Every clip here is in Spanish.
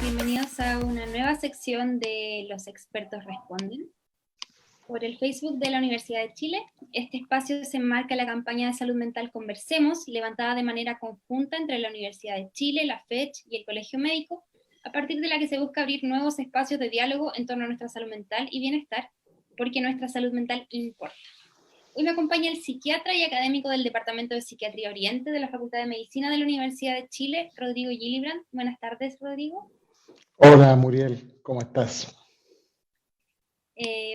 bienvenidos a una nueva sección de Los Expertos Responden. Por el Facebook de la Universidad de Chile, este espacio se enmarca en la campaña de salud mental Conversemos, levantada de manera conjunta entre la Universidad de Chile, la FECH y el Colegio Médico, a partir de la que se busca abrir nuevos espacios de diálogo en torno a nuestra salud mental y bienestar, porque nuestra salud mental importa. Hoy me acompaña el psiquiatra y académico del Departamento de Psiquiatría Oriente de la Facultad de Medicina de la Universidad de Chile, Rodrigo Gillibrand. Buenas tardes, Rodrigo. Hola, Muriel, ¿cómo estás?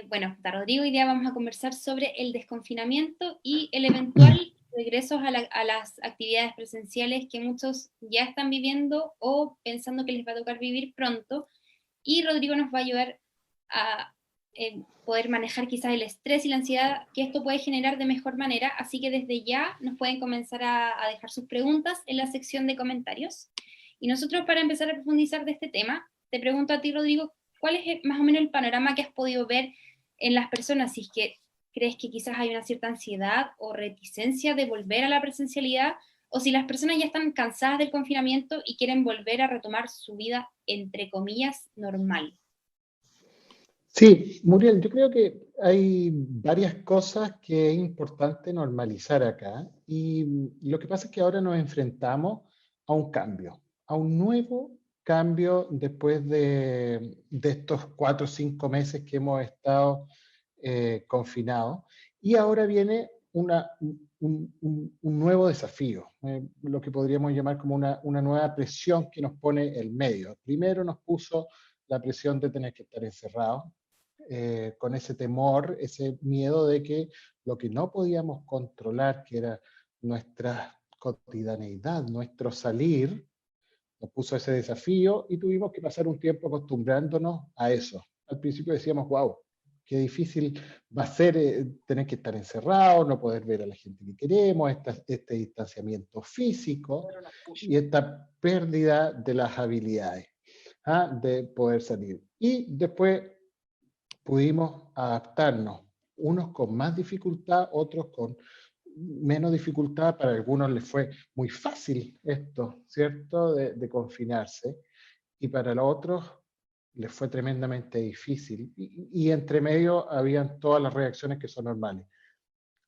Bueno, Rodrigo, hoy día vamos a conversar sobre el desconfinamiento y el eventual regreso a las actividades presenciales que muchos ya están viviendo o pensando que les va a tocar vivir pronto. Y Rodrigo nos va a ayudar a poder manejar quizás el estrés y la ansiedad que esto puede generar de mejor manera. Así que desde ya nos pueden comenzar a dejar sus preguntas en la sección de comentarios. Y nosotros, para empezar a profundizar de este tema, te pregunto a ti, Rodrigo, ¿cuál es más o menos el panorama que has podido ver en las personas? Si es que crees que quizás hay una cierta ansiedad o reticencia de volver a la presencialidad, o si las personas ya están cansadas del confinamiento y quieren volver a retomar su vida, entre comillas, normal. Sí, Muriel, yo creo que hay varias cosas que es importante normalizar acá y lo que pasa es que ahora nos enfrentamos a un cambio, a un nuevo cambio después de estos 4 o 5 meses que hemos estado confinados y ahora viene un nuevo desafío, lo que podríamos llamar como una nueva presión que nos pone el medio. Primero nos puso la presión de tener que estar encerrados, con ese temor, ese miedo de que lo que no podíamos controlar, que era nuestra cotidianeidad, nuestro salir, nos puso ese desafío y tuvimos que pasar un tiempo acostumbrándonos a eso. Al principio decíamos, wow, qué difícil va a ser tener que estar encerrado, no poder ver a la gente que queremos, este distanciamiento físico y esta pérdida de las habilidades, de poder salir. Y después pudimos adaptarnos, unos con más dificultad, otros con menos dificultad. Para algunos les fue muy fácil esto, ¿cierto?, de confinarse, y para los otros les fue tremendamente difícil. Y entre medio habían todas las reacciones que son normales.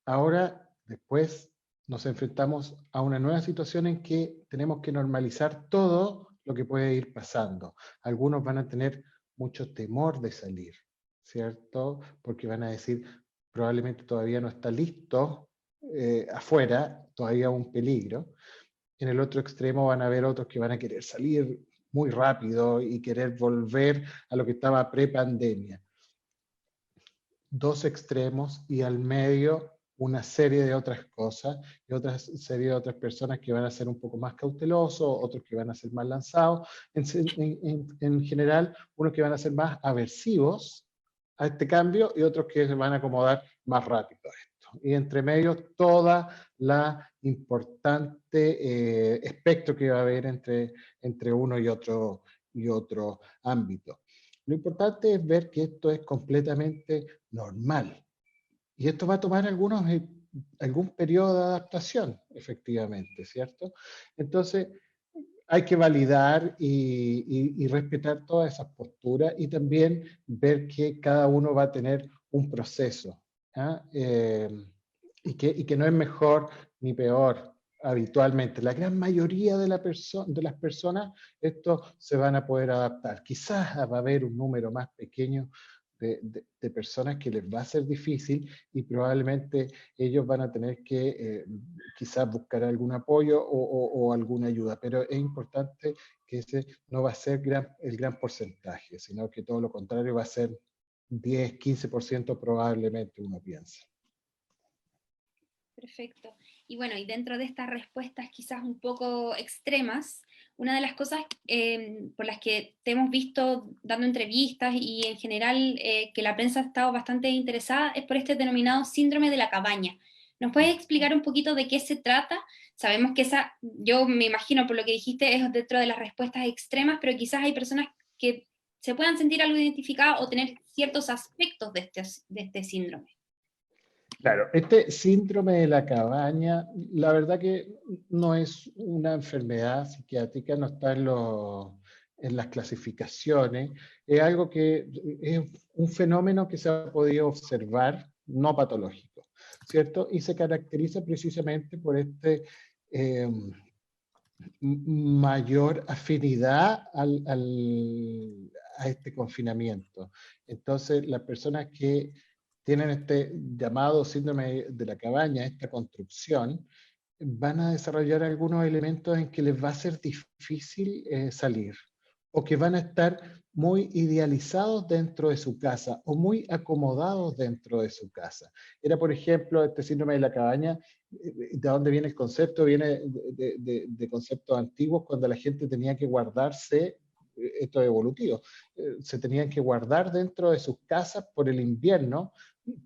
Ahora, después, nos enfrentamos a una nueva situación en que tenemos que normalizar todo lo que puede ir pasando. Algunos van a tener mucho temor de salir, ¿cierto? Porque van a decir, probablemente todavía no está listo afuera, todavía un peligro. En el otro extremo van a haber otros que van a querer salir muy rápido y querer volver a lo que estaba pre-pandemia. Dos extremos y al medio una serie de otras cosas y otra serie de otras personas que van a ser un poco más cautelosos, otros que van a ser más lanzados, en general unos que van a ser más aversivos a este cambio y otros que se van a acomodar más rápido a esto. Y entre medio toda la importante espectro que va a haber entre uno y otro ámbito. Lo importante es ver que esto es completamente normal. Y esto va a tomar algún periodo de adaptación, efectivamente, ¿cierto? Entonces, hay que validar y respetar todas esas posturas y también ver que cada uno va a tener un proceso, y que no es mejor ni peor habitualmente. La gran mayoría de las personas, esto se van a poder adaptar. Quizás va a haber un número más pequeño de personas que les va a ser difícil y probablemente ellos van a tener que quizás buscar algún apoyo o alguna ayuda, pero es importante que ese no va a ser el gran porcentaje, sino que todo lo contrario va a ser 10-15% probablemente, uno piensa. Perfecto. Y bueno, y dentro de estas respuestas quizás un poco extremas, una de las cosas por las que te hemos visto dando entrevistas y en general que la prensa ha estado bastante interesada es por este denominado síndrome de la cabaña. ¿Nos puedes explicar un poquito de qué se trata? Sabemos que esa, yo me imagino por lo que dijiste, es dentro de las respuestas extremas, pero quizás hay personas que se puedan sentir algo identificadas o tener ciertos aspectos de este síndrome. Claro, este síndrome de la cabaña, la verdad que no es una enfermedad psiquiátrica, no está en las clasificaciones, es algo que es un fenómeno que se ha podido observar, no patológico, ¿cierto? Y se caracteriza precisamente por eh, mayor afinidad a este confinamiento. Entonces, las personas que tienen este llamado síndrome de la cabaña, esta construcción, van a desarrollar algunos elementos en que les va a ser difícil salir, o que van a estar muy idealizados dentro de su casa o muy acomodados dentro de su casa. Era, por ejemplo, este síndrome de la cabaña, de dónde viene el concepto, viene de conceptos antiguos, cuando la gente tenía que guardarse, esto es evolutivo, se tenían que guardar dentro de sus casas por el invierno,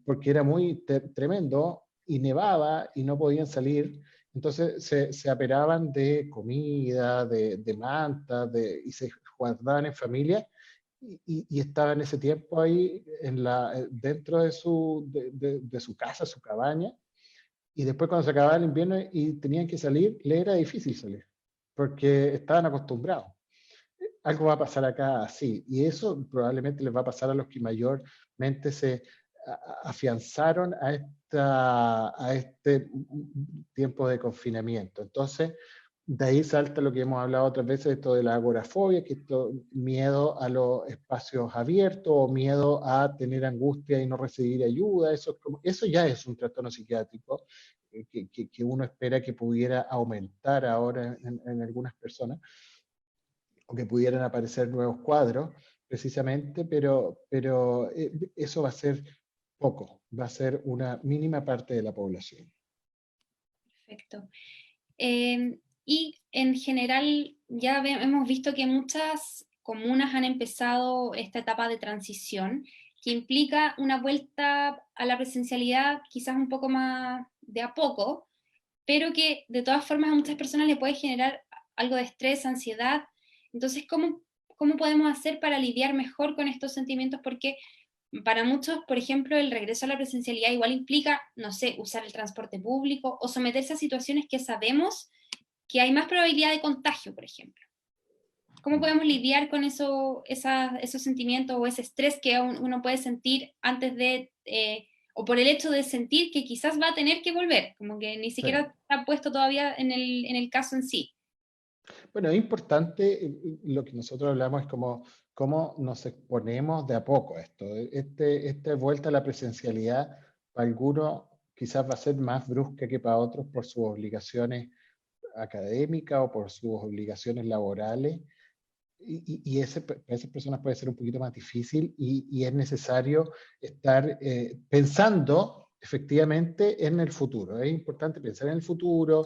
porque era muy tremendo, y nevaba y no podían salir. Entonces se aperaban de comida, de mantas, y se guardaban en familia, y estaban ese tiempo ahí dentro de su casa, su cabaña, y después cuando se acababa el invierno y tenían que salir, les era difícil salir, porque estaban acostumbrados. Algo va a pasar acá así, y eso probablemente les va a pasar a los que mayormente se afianzaron a este tiempo de confinamiento. Entonces, de ahí salta lo que hemos hablado otras veces, esto de la agorafobia, que esto, miedo a los espacios abiertos, o miedo a tener angustia y no recibir ayuda. Eso ya es un trastorno psiquiátrico que uno espera que pudiera aumentar ahora en algunas personas, o que pudieran aparecer nuevos cuadros, precisamente, pero eso va a ser poco, va a ser una mínima parte de la población. Perfecto. Y en general ya hemos visto que muchas comunas han empezado esta etapa de transición que implica una vuelta a la presencialidad quizás un poco más de a poco, pero que de todas formas a muchas personas le puede generar algo de estrés, ansiedad. Entonces, ¿cómo podemos hacer para lidiar mejor con estos sentimientos? Porque para muchos, por ejemplo, el regreso a la presencialidad igual implica, no sé, usar el transporte público o someterse a situaciones que sabemos que hay más probabilidad de contagio, por ejemplo. ¿Cómo podemos lidiar con esos sentimientos o ese estrés que uno puede sentir antes de, o por el hecho de sentir que quizás va a tener que volver, como que ni Sí. siquiera está puesto todavía en el caso en sí? Bueno, es importante, lo que nosotros hablamos es cómo nos exponemos de a poco a esto. Esta vuelta a la presencialidad, para algunos quizás va a ser más brusca que para otros por sus obligaciones académicas o por sus obligaciones laborales, y para esas personas puede ser un poquito más difícil, y es necesario estar pensando efectivamente en el futuro. Es importante pensar en el futuro,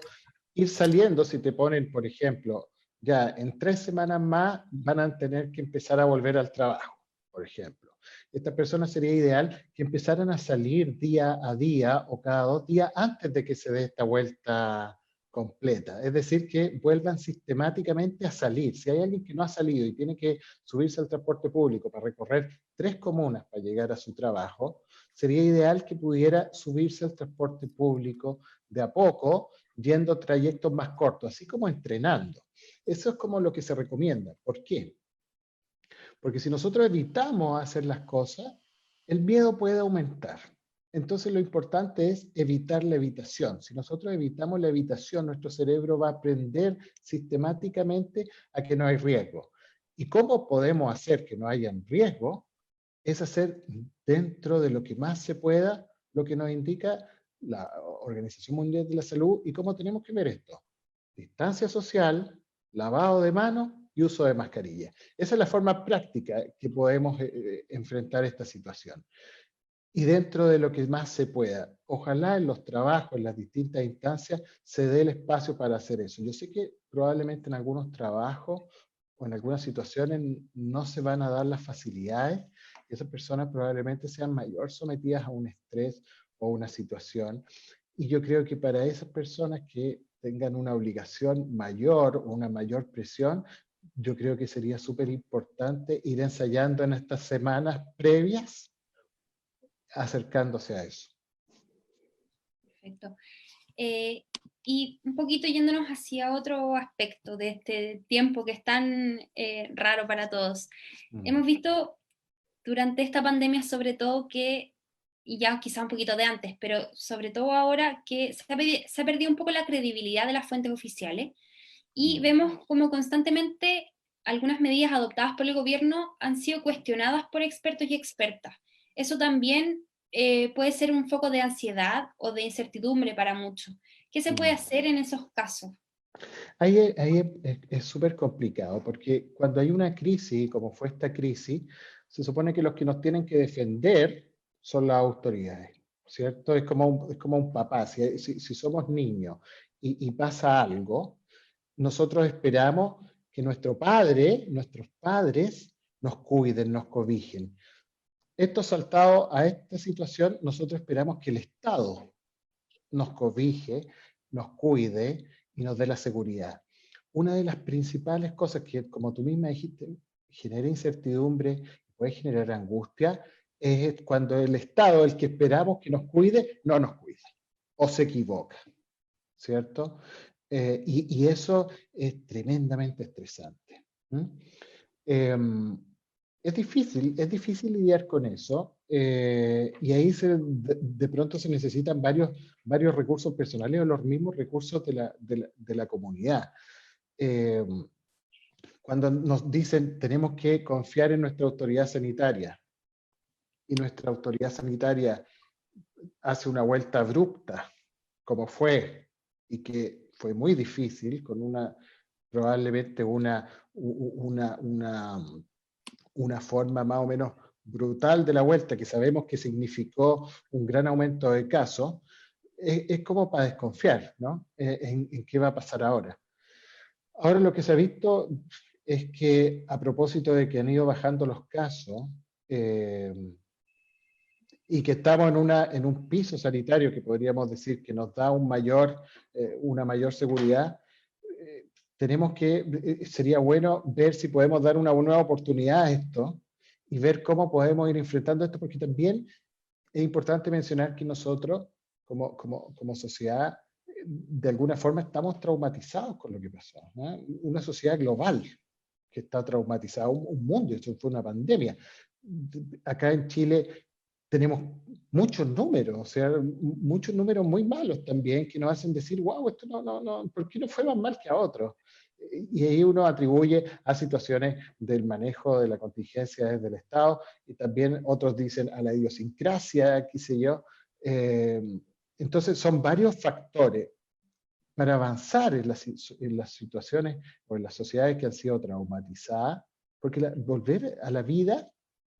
ir saliendo. Si te ponen, por ejemplo, ya en 3 semanas más van a tener que empezar a volver al trabajo, por ejemplo. Estas personas sería ideal que empezaran a salir día a día o cada 2 días antes de que se dé esta vuelta completa. Es decir, que vuelvan sistemáticamente a salir. Si hay alguien que no ha salido y tiene que subirse al transporte público para recorrer 3 comunas para llegar a su trabajo, sería ideal que pudiera subirse al transporte público de a poco, yendo trayectos más cortos, así como entrenando. Eso es como lo que se recomienda. ¿Por qué? Porque si nosotros evitamos hacer las cosas, el miedo puede aumentar. Entonces lo importante es evitar la evitación. Si nosotros evitamos la evitación, nuestro cerebro va a aprender sistemáticamente a que no hay riesgo. ¿Y cómo podemos hacer que no haya riesgo? Es hacer dentro de lo que más se pueda lo que nos indica la Organización Mundial de la Salud. ¿Y cómo tenemos que ver esto? Distancia social, lavado de manos y uso de mascarilla. Esa es la forma práctica que podemos enfrentar esta situación. Y dentro de lo que más se pueda. Ojalá en los trabajos, en las distintas instancias, se dé el espacio para hacer eso. Yo sé que probablemente en algunos trabajos o en algunas situaciones no se van a dar las facilidades, y esas personas probablemente sean mayor sometidas a un estrés o una situación. Y yo creo que para esas personas que tengan una obligación mayor o una mayor presión, yo creo que sería súper importante ir ensayando en estas semanas previas, acercándose a eso. Perfecto. Eh, y un poquito yéndonos hacia otro aspecto de este tiempo que es tan raro para todos. Mm. Hemos visto durante esta pandemia sobre todo que, y ya quizá un poquito de antes, pero sobre todo ahora que se ha perdido un poco la credibilidad de las fuentes oficiales y Mm. vemos como constantemente algunas medidas adoptadas por el gobierno han sido cuestionadas por expertos y expertas. Eso también puede ser un foco de ansiedad o de incertidumbre para muchos. ¿Qué se puede Mm. hacer en esos casos? Ahí es súper complicado, porque cuando hay una crisis, como fue esta crisis, se supone que los que nos tienen que defender son las autoridades, ¿cierto? Es como un papá, si somos niños y pasa algo, nosotros esperamos que nuestros padres nos cuiden, nos cobijen. Esto saltado a esta situación, nosotros esperamos que el Estado nos cobije, nos cuide y nos dé la seguridad. Una de las principales cosas que, como tú misma dijiste, genera incertidumbre, puede generar angustia, es cuando el Estado, el que esperamos que nos cuide, no nos cuida o se equivoca, ¿cierto? Y eso es tremendamente estresante. ¿Mm? Eh, es difícil lidiar con eso, y ahí de pronto se necesitan varios recursos personales o los mismos recursos de la comunidad. Eh, Cuando nos dicen tenemos que confiar en nuestra autoridad sanitaria y nuestra autoridad sanitaria hace una vuelta abrupta, como fue, y que fue muy difícil, con probablemente una forma más o menos brutal de la vuelta, que sabemos que significó un gran aumento de casos, es como para desconfiar, ¿no? En qué va a pasar ahora. Ahora lo que se ha visto es que a propósito de que han ido bajando los casos, eh, y que estamos en un piso sanitario que podríamos decir que nos da una mayor seguridad, tenemos sería bueno ver si podemos dar una nueva oportunidad a esto y ver cómo podemos ir enfrentando esto, porque también es importante mencionar que nosotros, como sociedad, de alguna forma estamos traumatizados con lo que pasó, ¿no? Una sociedad global que está traumatizada, un mundo, esto fue una pandemia. Acá en Chile tenemos muchos números, o sea, muchos números muy malos también, que nos hacen decir, wow, esto no, ¿por qué no fue más mal que a otros? Y ahí uno atribuye a situaciones del manejo de la contingencia desde el Estado, y también otros dicen a la idiosincrasia, qué sé yo. Eh, entonces son varios factores para avanzar en las situaciones o en las sociedades que han sido traumatizadas, porque volver a la vida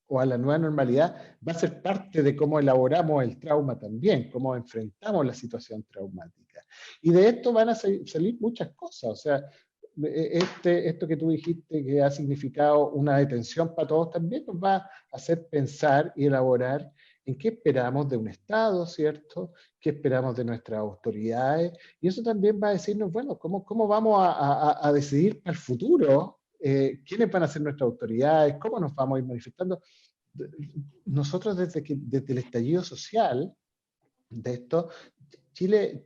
o a la nueva normalidad va a ser parte de cómo elaboramos el trauma también, cómo enfrentamos la situación traumática. Y de esto van a salir muchas cosas, o sea, esto que tú dijiste que ha significado una detención para todos también nos va a hacer pensar y elaborar en qué esperamos de un Estado, ¿cierto? ¿Qué esperamos de nuestras autoridades? Y eso también va a decirnos, bueno, ¿cómo vamos a decidir para el futuro? ¿Quiénes van a ser nuestras autoridades? ¿Cómo nos vamos a ir manifestando? Nosotros desde el estallido social de esto, Chile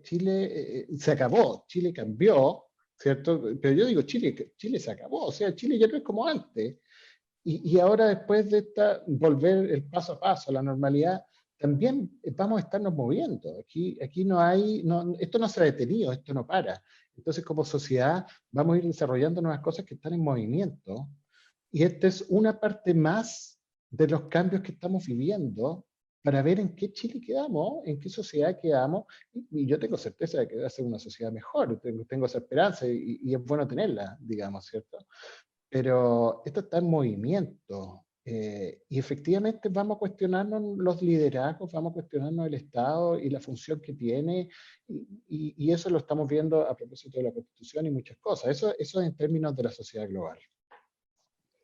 se acabó, Chile cambió, ¿cierto? Pero yo digo, Chile se acabó, o sea, Chile ya no es como antes. Y ahora después de volver el paso a paso a la normalidad, también vamos a estarnos moviendo. Aquí esto no se ha detenido, esto no para. Entonces, como sociedad, vamos a ir desarrollando nuevas cosas que están en movimiento. Y esta es una parte más de los cambios que estamos viviendo para ver en qué Chile quedamos, en qué sociedad quedamos. Y yo tengo certeza de que va a ser una sociedad mejor, tengo esa esperanza y es bueno tenerla, digamos, ¿cierto? Pero esto está en movimiento, y efectivamente vamos a cuestionarnos los liderazgos, vamos a cuestionarnos el Estado y la función que tiene, y eso lo estamos viendo a propósito de la Constitución y muchas cosas. Eso en términos de la sociedad global.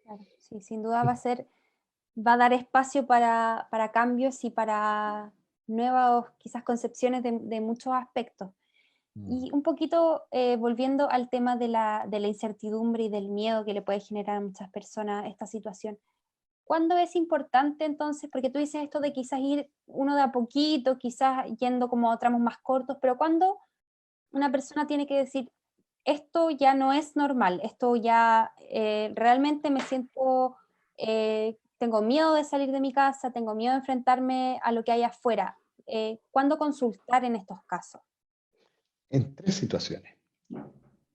Claro, sí, sin duda va a dar espacio para cambios y para nuevas quizás concepciones de muchos aspectos. Y un poquito volviendo al tema de la incertidumbre y del miedo que le puede generar a muchas personas esta situación. ¿Cuándo es importante entonces? Porque tú dices esto de quizás ir uno de a poquito, quizás yendo como a tramos más cortos, pero una persona tiene que decir, esto ya no es normal, esto ya realmente me siento, tengo miedo de salir de mi casa, tengo miedo de enfrentarme a lo que hay afuera? ¿Cuándo consultar en estos casos? En 3 situaciones.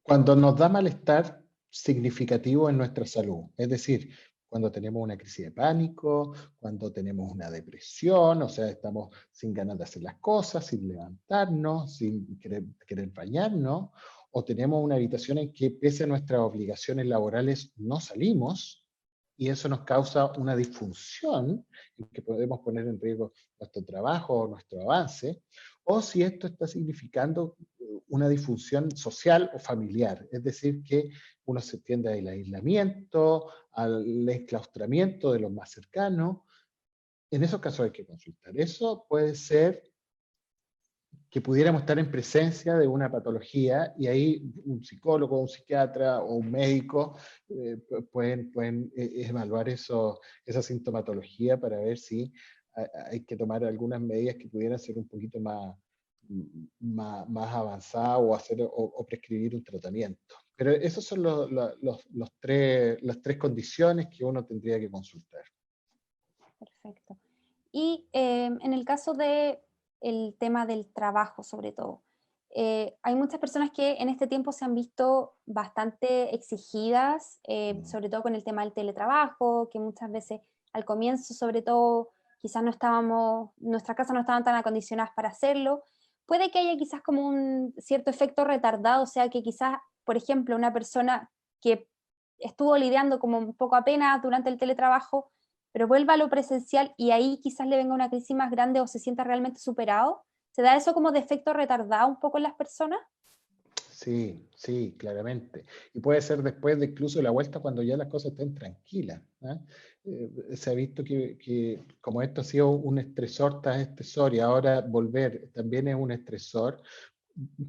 Cuando nos da malestar significativo en nuestra salud, es decir, cuando tenemos una crisis de pánico, cuando tenemos una depresión, o sea, estamos sin ganas de hacer las cosas, sin levantarnos, sin querer bañarnos, o tenemos una habitación en que pese a nuestras obligaciones laborales no salimos, y eso nos causa una disfunción en que podemos poner en riesgo nuestro trabajo o nuestro avance, o si esto está significando una disfunción social o familiar, es decir, que uno se tiende al aislamiento, al enclaustramiento de los más cercanos. En esos casos hay que consultar. Eso puede ser que pudiéramos estar en presencia de una patología y ahí un psicólogo, un psiquiatra o un médico pueden evaluar esa sintomatología para ver si hay que tomar algunas medidas que pudieran ser un poquito más avanzadas o, o prescribir un tratamiento. Pero esas son las 3 condiciones que uno tendría que consultar. Perfecto. Y en el caso de el tema del trabajo, sobre todo, hay muchas personas que en este tiempo se han visto bastante exigidas, sobre todo con el tema del teletrabajo, que muchas veces al comienzo, sobre todo, quizás nuestras casas no estaban tan acondicionadas para hacerlo. Puede que haya quizás como un cierto efecto retardado, o sea que quizás, por ejemplo, una persona que estuvo lidiando como un poco apenas durante el teletrabajo, pero vuelva a lo presencial y ahí quizás le venga una crisis más grande o se sienta realmente superado. ¿Se da eso como de efecto retardado un poco en las personas? Sí, sí, claramente. Y puede ser después de incluso la vuelta cuando ya las cosas estén tranquilas. ¿Ah? Se ha visto que como esto ha sido un estresor tras estresor y ahora volver también es un estresor,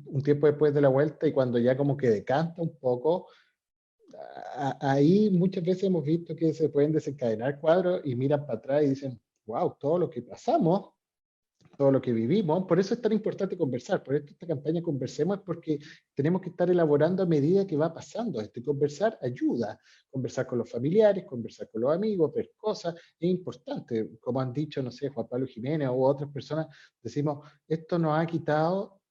un tiempo después de la vuelta y cuando ya como que decanta un poco, ahí muchas veces hemos visto que se pueden desencadenar cuadros y miran para atrás y dicen, wow, todo lo que pasamos, todo lo que vivimos. Por eso es tan importante conversar. Por esto esta campaña Conversemos es porque tenemos que estar elaborando a medida que va pasando esto. Y conversar ayuda. Conversar con los familiares, conversar con los amigos, ver cosas. Es importante. Como han dicho, no sé, Juan Pablo Jiménez u otras personas, decimos, esto nos ha quitado,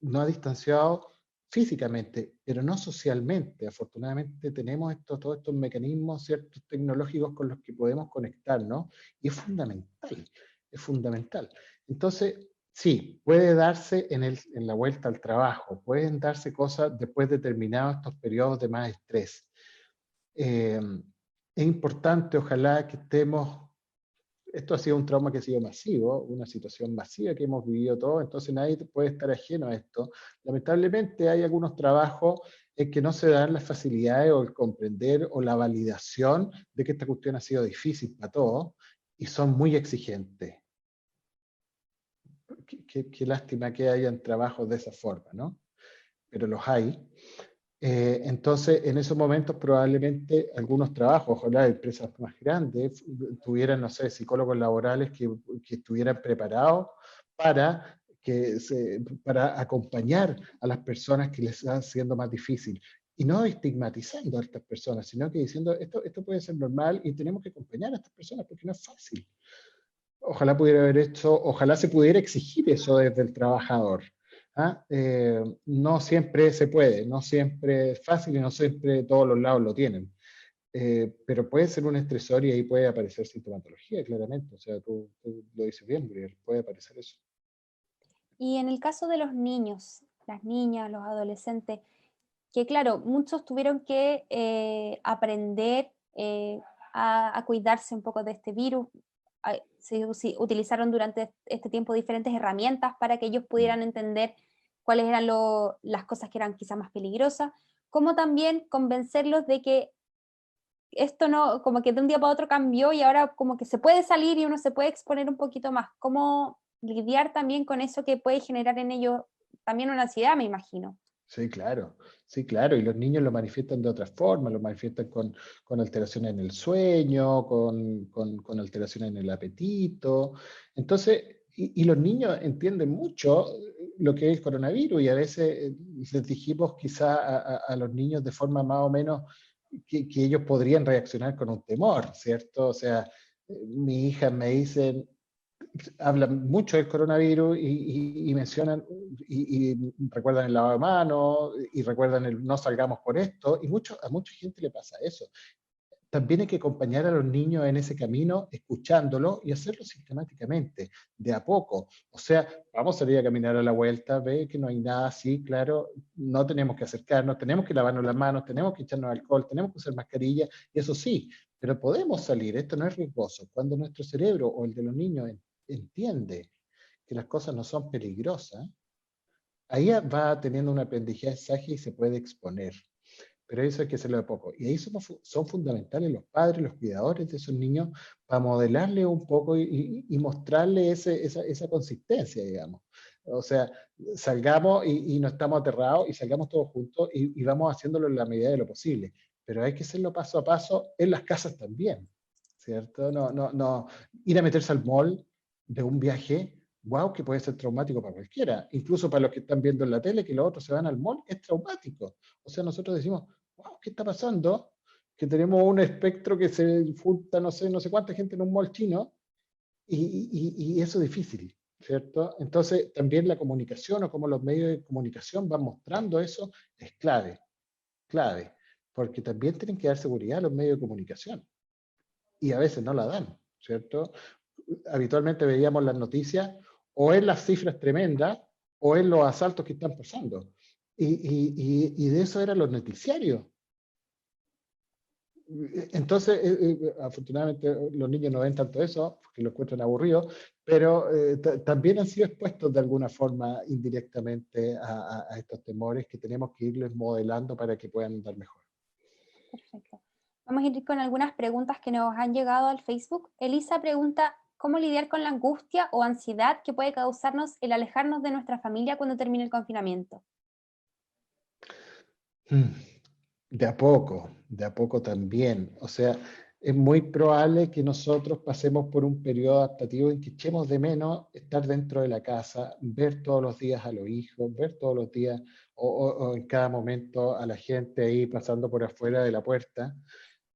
nos ha distanciado físicamente, pero no socialmente. Afortunadamente tenemos todos estos mecanismos ciertos tecnológicos con los que podemos conectarnos y es fundamental, es fundamental. Entonces, sí, puede darse en la vuelta al trabajo, pueden darse cosas después de terminados estos periodos de más estrés. Es importante, ojalá que estemos, esto ha sido un trauma que ha sido masivo, una situación masiva que hemos vivido todos, entonces nadie puede estar ajeno a esto. Lamentablemente hay algunos trabajos en que no se dan las facilidades o el comprender o la validación de que esta cuestión ha sido difícil para todos y son muy exigentes. Qué lástima que hayan trabajos de esa forma, ¿no? Pero los hay. Entonces, en esos momentos probablemente algunos trabajos, ojalá empresas más grandes, tuvieran, no sé, psicólogos laborales que estuvieran preparados para, para acompañar a las personas que les están siendo más difícil. Y no estigmatizando a estas personas, sino que diciendo, esto puede ser normal y tenemos que acompañar a estas personas porque no es fácil. Ojalá pudiera haber hecho, ojalá se pudiera exigir eso desde el trabajador. ¿Ah? No siempre se puede, no siempre es fácil y no siempre todos los lados lo tienen. Pero puede ser un estresor y ahí puede aparecer sintomatología, claramente. O sea, tú lo dices bien, Gabriel, puede aparecer eso. Y en el caso de los niños, las niñas, los adolescentes, que claro, muchos tuvieron que aprender a cuidarse un poco de este virus. Se utilizaron durante este tiempo diferentes herramientas para que ellos pudieran entender cuáles eran las cosas que eran quizás más peligrosas, como también convencerlos de que esto no, como que de un día para otro cambió y ahora como que se puede salir y uno se puede exponer un poquito más. ¿Cómo lidiar también con eso que puede generar en ellos también una ansiedad, me imagino? Sí, claro, y los niños lo manifiestan de otra forma, lo manifiestan con alteraciones en el sueño, con alteraciones en el apetito. Entonces, y los niños entienden mucho, lo que es el coronavirus, y a veces les dijimos quizá a los niños de forma más o menos que ellos podrían reaccionar con un temor, ¿cierto? O sea, mi hija me dicen, hablan mucho del coronavirus y mencionan y recuerdan el lavado de manos y recuerdan el no salgamos por esto, y a mucha gente le pasa eso. También hay que acompañar a los niños en ese camino, escuchándolo y hacerlo sistemáticamente, de a poco. O sea, vamos a salir a caminar a la vuelta, ve que no hay nada así, claro, no tenemos que acercarnos, tenemos que lavarnos las manos, tenemos que echarnos alcohol, tenemos que usar mascarilla, y eso sí, pero podemos salir, esto no es riesgoso. Cuando nuestro cerebro o el de los niños entiende que las cosas no son peligrosas, ahí va teniendo un aprendizaje y se puede exponer. Pero eso hay que hacerlo de poco. Y ahí son fundamentales los padres, los cuidadores de esos niños, para modelarle un poco y mostrarle esa consistencia, digamos. O sea, salgamos y no estamos aterrados y salgamos todos juntos y vamos haciéndolo en la medida de lo posible. Pero hay que hacerlo paso a paso en las casas también, ¿cierto? No. Ir a meterse al mall de un viaje, wow, que puede ser traumático para cualquiera. Incluso para los que están viendo en la tele, que los otros se van al mall, es traumático. O sea, nosotros decimos, wow, ¿qué está pasando? Que tenemos un espectro que se junta no sé cuánta gente en un mall chino, y eso es difícil, ¿cierto? Entonces, también la comunicación o cómo los medios de comunicación van mostrando eso es clave, porque también tienen que dar seguridad a los medios de comunicación, y a veces no la dan, ¿cierto? Habitualmente veíamos las noticias o en las cifras tremendas o en los asaltos que están pasando. Y de eso eran los noticiarios. Entonces, afortunadamente los niños no ven tanto eso, porque lo encuentran aburrido, pero también han sido expuestos de alguna forma indirectamente a estos temores que tenemos que irles modelando para que puedan andar mejor. Perfecto. Vamos a ir con algunas preguntas que nos han llegado al Facebook. Elisa pregunta, ¿cómo lidiar con la angustia o ansiedad que puede causarnos el alejarnos de nuestra familia cuando termine el confinamiento? De a poco también. O sea, es muy probable que nosotros pasemos por un periodo adaptativo en que echemos de menos estar dentro de la casa, ver todos los días a los hijos, ver todos los días o en cada momento a la gente ahí pasando por afuera de la puerta.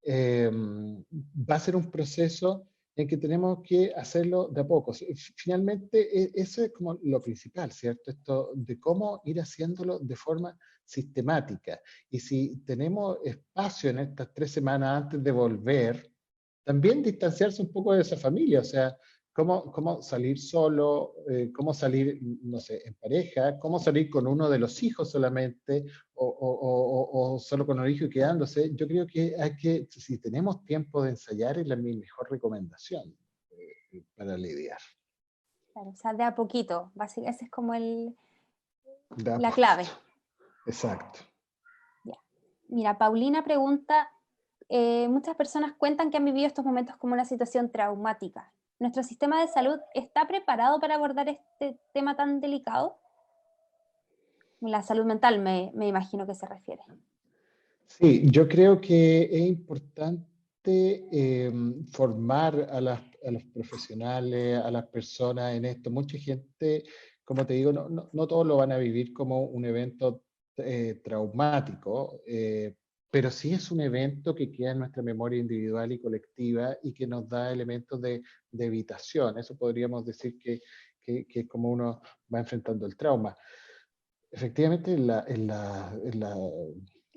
Va a ser un proceso en que tenemos que hacerlo de a poco. Finalmente, eso es como lo principal, ¿cierto? Esto de cómo ir haciéndolo de forma sistemática. Y si tenemos espacio en estas 3 semanas antes de volver, también distanciarse un poco de esa familia, o sea, cómo salir solo, cómo salir, no sé, en pareja, cómo salir con uno de los hijos solamente, o solo con un hijo y quedándose. Yo creo que si tenemos tiempo de ensayar, es mi mejor recomendación para lidiar. Claro, o sea, de a poquito, esa es como la Poquito. clave. Exacto. Ya. Mira, Paulina pregunta, muchas personas cuentan que han vivido estos momentos como una situación traumática. ¿Nuestro sistema de salud está preparado para abordar este tema tan delicado? La salud mental me imagino que se refiere. Sí, yo creo que es importante formar a los profesionales, a las personas en esto. Mucha gente, como te digo, no todos lo van a vivir como un evento traumático, pero sí es un evento que queda en nuestra memoria individual y colectiva y que nos da elementos de evitación. Eso podríamos decir que es como uno va enfrentando el trauma. Efectivamente, en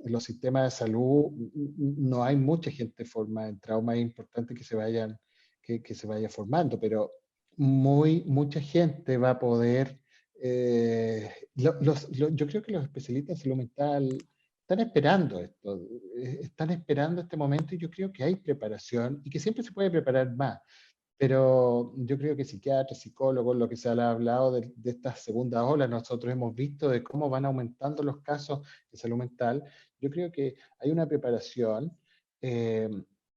los sistemas de salud no hay mucha gente formada en trauma. Es importante que se vaya formando, pero mucha gente va a poder. Yo creo que los especialistas en salud mental están esperando esto, están esperando este momento, y yo creo que hay preparación y que siempre se puede preparar más. Pero yo creo que psiquiatras, psicólogos, lo que se ha hablado de esta segunda ola, nosotros hemos visto de cómo van aumentando los casos de salud mental. Yo creo que hay una preparación, eh,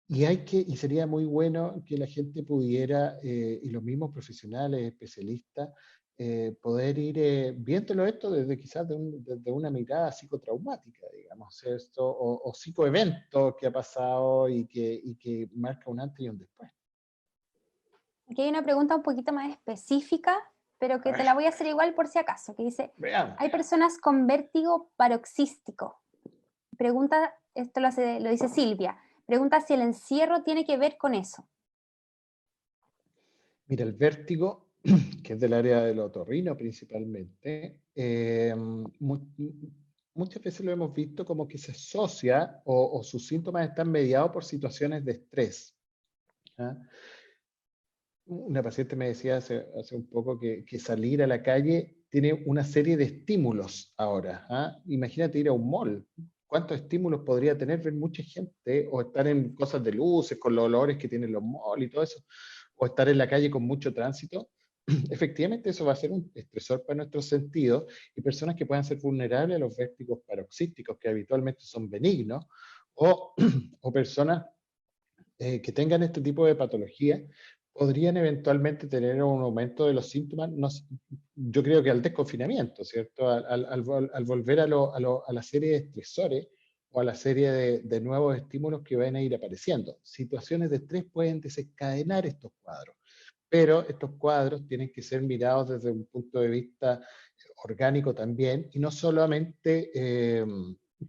y sería muy bueno que la gente pudiera, y los mismos profesionales, especialistas, poder ir viéndolo esto desde quizás desde una mirada psicotraumática, digamos, esto, o psicoevento que ha pasado y que marca un antes y un después. Aquí hay una pregunta un poquito más específica, pero que te la voy a hacer igual por si acaso, que dice, Veamos. hay personas con vértigo paroxístico. Pregunta, esto lo dice Silvia, pregunta si el encierro tiene que ver con eso. Mira, el vértigo, que es del área del otorrino principalmente, muchas veces lo hemos visto como que se asocia o sus síntomas están mediados por situaciones de estrés. ¿Ah? Una paciente me decía hace un poco que salir a la calle tiene una serie de estímulos ahora. ¿Ah? Imagínate ir a un mall. ¿Cuántos estímulos podría tener ver mucha gente o estar en cosas de luces, con los olores que tienen los malls y todo eso? O estar en la calle con mucho tránsito? Efectivamente eso va a ser un estresor para nuestros sentidos y personas que puedan ser vulnerables a los vértigos paroxísticos, que habitualmente son benignos, o, o personas que tengan este tipo de patología podrían eventualmente tener un aumento de los síntomas, no, yo creo que al desconfinamiento, ¿cierto? Al volver a la serie de estresores o a la serie de nuevos estímulos que van a ir apareciendo. Situaciones de estrés pueden desencadenar estos cuadros, pero estos cuadros tienen que ser mirados desde un punto de vista orgánico también, y no solamente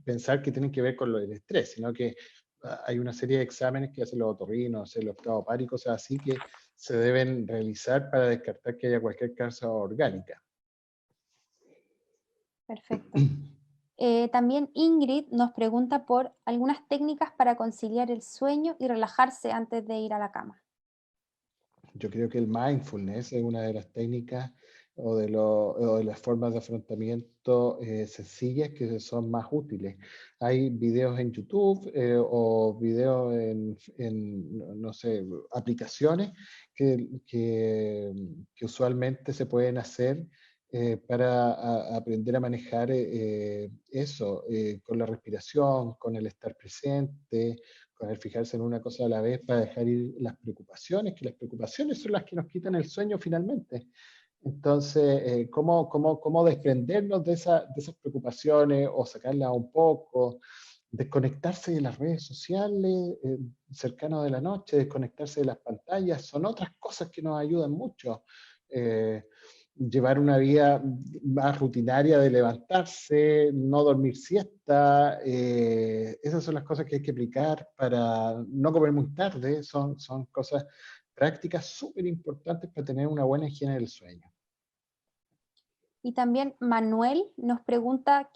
pensar que tienen que ver con el estrés, sino que hay una serie de exámenes que hacen los otorrinos, los octavopáricos, o sea, así que se deben realizar para descartar que haya cualquier causa orgánica. Perfecto. También Ingrid nos pregunta por algunas técnicas para conciliar el sueño y relajarse antes de ir a la cama. Yo creo que el mindfulness es una de las técnicas o de las formas de afrontamiento sencillas que son más útiles. Hay videos en YouTube o videos no sé, aplicaciones que usualmente se pueden hacer para aprender a manejar eso, con la respiración, con el estar presente, con el fijarse en una cosa a la vez para dejar ir las preocupaciones, que las preocupaciones son las que nos quitan el sueño finalmente. Entonces, ¿cómo desprendernos de esas preocupaciones o sacarlas un poco? Desconectarse de las redes sociales cercano de la noche, desconectarse de las pantallas, son otras cosas que nos ayudan mucho. Llevar una vida más rutinaria de levantarse, no dormir siesta, esas son las cosas que hay que aplicar para no comer muy tarde, son cosas prácticas súper importantes para tener una buena higiene del sueño. Y también Manuel nos pregunta,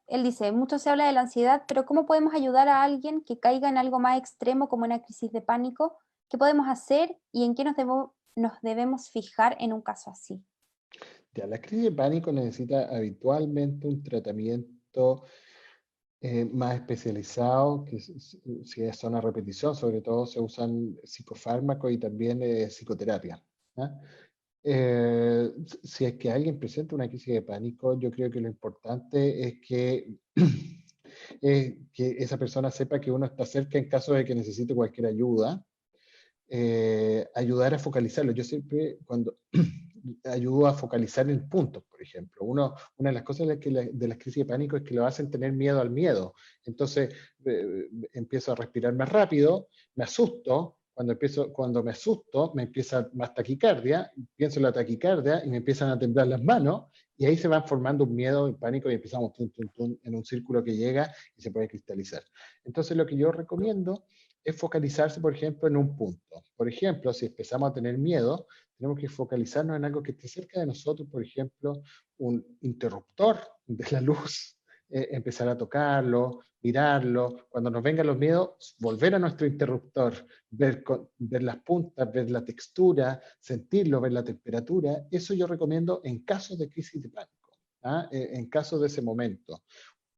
él dice, mucho se habla de la ansiedad, pero ¿cómo podemos ayudar a alguien que caiga en algo más extremo como una crisis de pánico? ¿Qué podemos hacer y en qué nos debemos fijar en un caso así? Ya, la crisis de pánico necesita habitualmente un tratamiento más especializado, que si son a repetición, sobre todo se usan psicofármacos y también psicoterapia. ¿Ah? Si es que alguien presenta una crisis de pánico, yo creo que lo importante es que esa persona sepa que uno está cerca en caso de que necesite cualquier ayuda. Ayudar a focalizarlo. Yo siempre, cuando ayudo a focalizar en puntos, por ejemplo. Una de las cosas de las crisis de pánico es que lo hacen tener miedo al miedo. Entonces, empiezo a respirar más rápido, me asusto. Cuando me asusto, me empieza más taquicardia, pienso en la taquicardia y me empiezan a temblar las manos, y ahí se van formando un miedo, un pánico, y empezamos en un círculo que llega y se puede cristalizar. Entonces, lo que yo recomiendo es focalizarse, por ejemplo, en un punto. Por ejemplo, si empezamos a tener miedo, tenemos que focalizarnos en algo que esté cerca de nosotros, por ejemplo, un interruptor de la luz, empezar a tocarlo, mirarlo. Cuando nos vengan los miedos, volver a nuestro interruptor, ver las puntas, ver la textura, sentirlo, ver la temperatura. Eso yo recomiendo en casos de crisis de pánico, ¿ah? En casos de ese momento.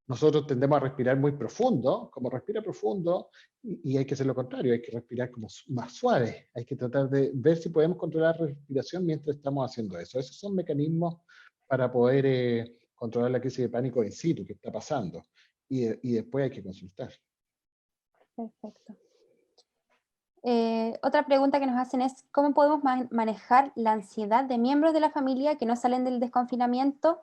Nosotros tendemos a respirar muy profundo, como respira profundo, y hay que hacer lo contrario, hay que respirar como más suave, hay que tratar de ver si podemos controlar la respiración mientras estamos haciendo eso. Esos son mecanismos para poder controlar la crisis de pánico in situ que está pasando, y después hay que consultar. Perfecto. Otra pregunta que nos hacen es, ¿cómo podemos manejar la ansiedad de miembros de la familia que no salen del desconfinamiento,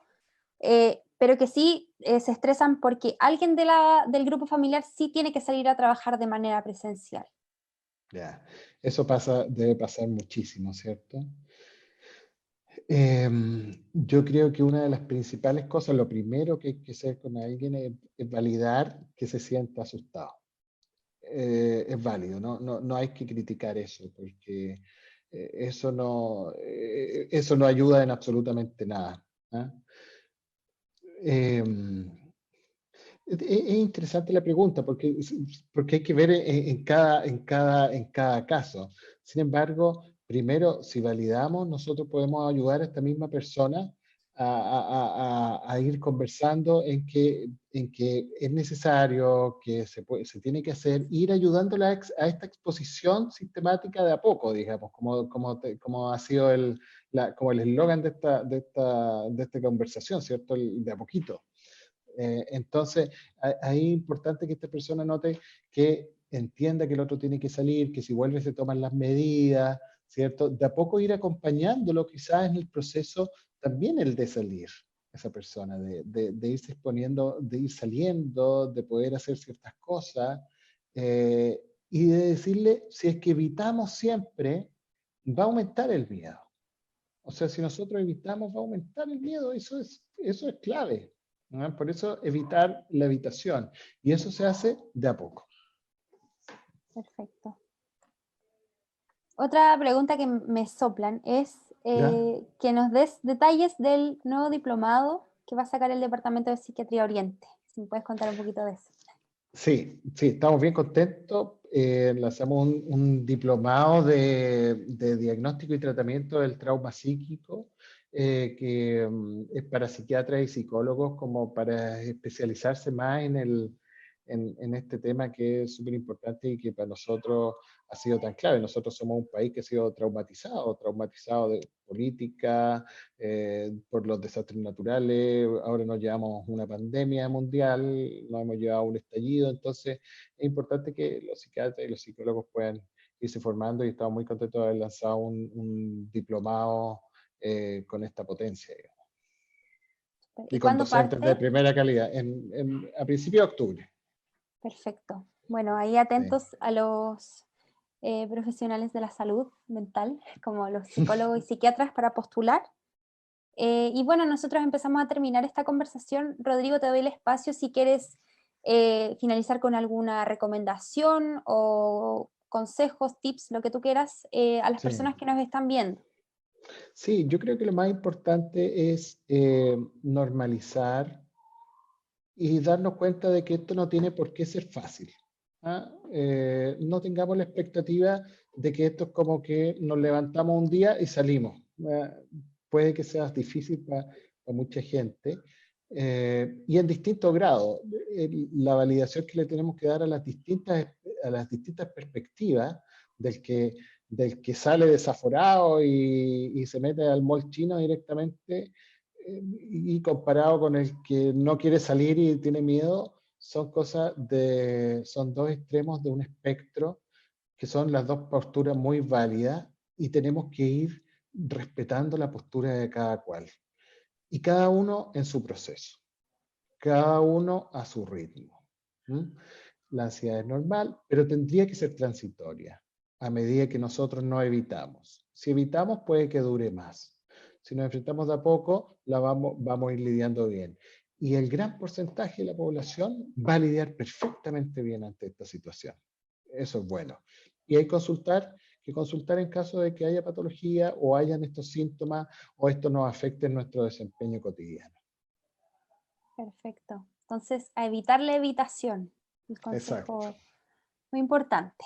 pero que sí se estresan porque alguien del grupo familiar sí tiene que salir a trabajar de manera presencial? Ya, eso debe pasar muchísimo, ¿cierto? Yo creo que una de las principales cosas, lo primero que hay que hacer con alguien es validar que se sienta asustado. Es válido, no hay que criticar eso, porque eso no ayuda en absolutamente nada. ¿Ah? Em, es interesante la pregunta porque hay que ver en cada caso. Sin embargo, primero, si validamos, nosotros podemos ayudar a esta misma persona a ir conversando en que es necesario, que se tiene que hacer, ir ayudándola a esta exposición sistemática de a poco, digamos, como ha sido como el eslogan de esta conversación, ¿cierto? De a poquito. Entonces, ahí es importante que esta persona note que entienda que el otro tiene que salir, que si vuelve se toman las medidas, ¿cierto? De a poco ir acompañándolo quizás en el proceso también el de salir, esa persona, de irse exponiendo, de ir saliendo, de poder hacer ciertas cosas, eh, y de decirle, si es que evitamos siempre, va a aumentar el miedo. O sea, si nosotros evitamos, va a aumentar el miedo, eso es clave. ¿No? Por eso evitar la evitación. Y eso se hace de a poco. Perfecto. Otra pregunta que me soplan es que nos des detalles del nuevo diplomado que va a sacar el Departamento de Psiquiatría Oriente. Si me puedes contar un poquito de eso. Sí, estamos bien contentos. Lanzamos un diplomado de diagnóstico y tratamiento del trauma psíquico, que es para psiquiatras y psicólogos como para especializarse más en este tema que es súper importante y que para nosotros ha sido tan clave. Nosotros somos un país que ha sido traumatizado de política, por los desastres naturales, ahora nos llevamos una pandemia mundial, nos hemos llevado un estallido, entonces es importante que los psiquiatras y los psicólogos puedan irse formando y estamos muy contentos de haber lanzado un diplomado con esta potencia, digamos. ¿Y con cuándo docentes de parte? primera calidad, a principios de octubre. Perfecto. Bueno, ahí atentos a los profesionales de la salud mental, como los psicólogos y psiquiatras, para postular. Y bueno, nosotros empezamos a terminar esta conversación. Rodrigo, te doy el espacio si quieres finalizar con alguna recomendación o consejos, tips, lo que tú quieras, a las personas que nos están viendo. Sí, yo creo que lo más importante es normalizar y darnos cuenta de que esto no tiene por qué ser fácil. ¿Ah? No tengamos la expectativa de que esto es como que nos levantamos un día y salimos. Puede que sea difícil para mucha gente, y en distintos grados. La validación que le tenemos que dar a las distintas perspectivas del que sale desaforado y se mete al mall chino directamente, y comparado con el que no quiere salir y tiene miedo, son dos extremos de un espectro que son las dos posturas muy válidas y tenemos que ir respetando la postura de cada cual. Y cada uno en su proceso, cada uno a su ritmo. La ansiedad es normal, pero tendría que ser transitoria a medida que nosotros no evitamos. Si evitamos, puede que dure más. Si nos enfrentamos de a poco, vamos a ir lidiando bien. Y el gran porcentaje de la población va a lidiar perfectamente bien ante esta situación. Eso es bueno. Y hay que consultar en caso de que haya patología o hayan estos síntomas o esto nos afecte en nuestro desempeño cotidiano. Perfecto. Entonces, a evitar la evitación. El consejo Exacto. muy importante.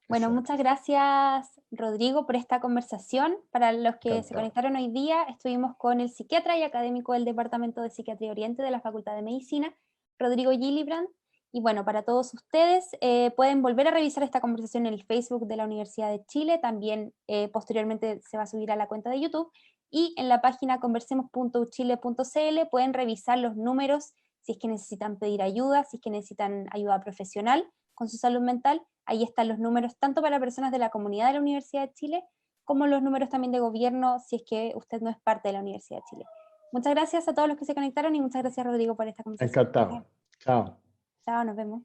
Bueno, Exacto. muchas gracias, Rodrigo, por esta conversación. Para los que se conectaron hoy día, estuvimos con el psiquiatra y académico del Departamento de Psiquiatría Oriente de la Facultad de Medicina, Rodrigo Gillibrand. Y bueno, para todos ustedes, pueden volver a revisar esta conversación en el Facebook de la Universidad de Chile. También posteriormente se va a subir a la cuenta de YouTube. Y en la página conversemos.uchile.cl pueden revisar los números si es que necesitan pedir ayuda, si es que necesitan ayuda profesional con su salud mental. Ahí están los números tanto para personas de la comunidad de la Universidad de Chile como los números también de gobierno si es que usted no es parte de la Universidad de Chile. Muchas gracias a todos los que se conectaron y muchas gracias, Rodrigo, por esta conversación. Encantado. Chao. Chao, nos vemos.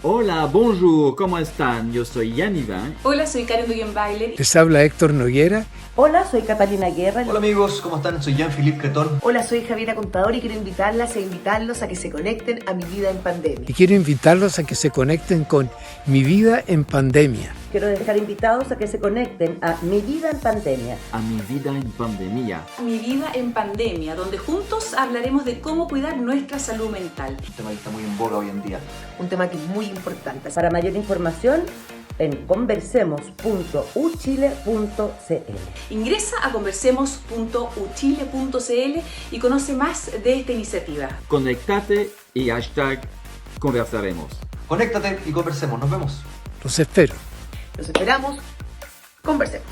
Hola, bonjour, ¿cómo están? Yo soy Jan Iván. Hola, soy Karen Dugenbailer. Les habla Héctor Noguera. Hola, soy Catalina Guerra. Hola amigos, ¿cómo están? Soy Jean-Philippe Cretón. Hola, soy Javiera Contador y quiero invitarlas e invitarlos a que se conecten a Mi Vida en Pandemia. Y quiero invitarlos a que se conecten con Mi Vida en Pandemia. Quiero dejar invitados a que se conecten a Mi Vida en Pandemia. A Mi Vida en Pandemia. Mi Vida en Pandemia, donde juntos hablaremos de cómo cuidar nuestra salud mental. Un tema que está muy en boga hoy en día. Un tema que es muy importante. Para mayor información, en conversemos.uchile.cl. Ingresa a conversemos.uchile.cl y conoce más de esta iniciativa. Conéctate y #conversaremos. Conéctate y conversemos. Nos vemos. Los espero. Los esperamos. Conversemos.